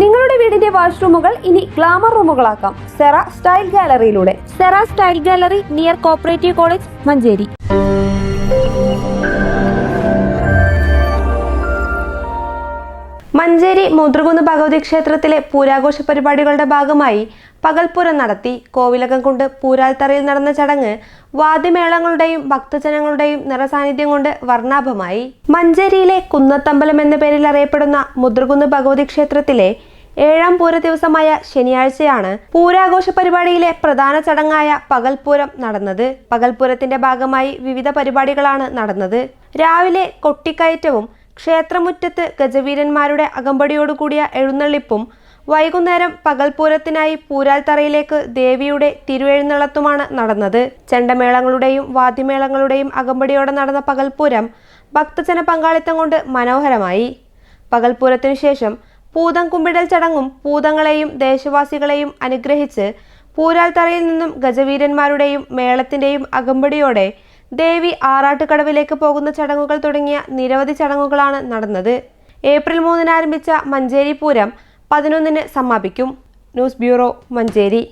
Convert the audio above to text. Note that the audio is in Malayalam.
നിങ്ങളുടെ വീടിന്റെ വാഷ്റൂമുകൾ ഇനി ഗ്ലാമർ റൂമുകളാക്കാം സെറ സ്റ്റൈൽ ഗാലറിയിലൂടെ. Sera style gallery near cooperative college, Manjeri. Manjeri മുദ്രകുന്ന് ഭഗവതി ക്ഷേത്രത്തിലെ പൂരാഘോഷ പരിപാടികളുടെ ഭാഗമായി പകൽപ്പൂരം നടത്തി. കോവിലകംകുണ്ട് പൂരാൽത്തറയിൽ നടന്ന ചടങ്ങ് വാദ്യമേളങ്ങളുടെയും ഭക്തജനങ്ങളുടെയും നിറസാന്നിധ്യം കൊണ്ട് വർണ്ണാഭമായി. മഞ്ചേരിയിലെ കുന്നത്തമ്പലം എന്ന പേരിൽ അറിയപ്പെടുന്ന മുദ്രകുന്ന് ഭഗവതി ക്ഷേത്രത്തിലെ 7ാം പൂര ദിവസമായ ശനിയാഴ്ചയാണ് പൂരാഘോഷ പരിപാടിയിലെ പ്രധാന ചടങ്ങായ പകൽപ്പൂരം നടന്നത്. പകൽപ്പൂരത്തിന്റെ ഭാഗമായി വിവിധ പരിപാടികളാണ് നടന്നത്. രാവിലെ കൊട്ടിക്കയറ്റവും ക്ഷേത്രമുറ്റത്ത് ഗജവീരന്മാരുടെ അകമ്പടിയോടുകൂടിയ എഴുന്നള്ളിപ്പും വൈകുന്നേരം പകൽപ്പൂരത്തിനായി പൂരാൽത്തറയിലേക്ക് ദേവിയുടെ തിരുവെഴുന്നള്ളത്തുമാണ് നടന്നത്. ചെണ്ടമേളങ്ങളുടെയും വാദ്യമേളങ്ങളുടെയും അകമ്പടിയോടെ നടന്ന പകൽപ്പൂരം ഭക്തജന പങ്കാളിത്തം കൊണ്ട് മനോഹരമായി. പകൽപ്പൂരത്തിനു ശേഷം പൂതം കുമ്പിടൽ ചടങ്ങും പൂതങ്ങളെയും ദേശവാസികളെയും അനുഗ്രഹിച്ച് പൂരാൽത്തറയിൽ നിന്നും ഗജവീരന്മാരുടെയും മേളത്തിന്റെയും അകമ്പടിയോടെ ദേവി ആറാട്ടുകടവിലേക്ക് പോകുന്ന ചടങ്ങുകൾ തുടങ്ങിയ നിരവധി ചടങ്ങുകളാണ് നടന്നത്. ഏപ്രിൽ 3-ന് ആരംഭിച്ച മഞ്ചേരി പൂരം 11-ന് സമാപിക്കും. News bureau, Manjeri.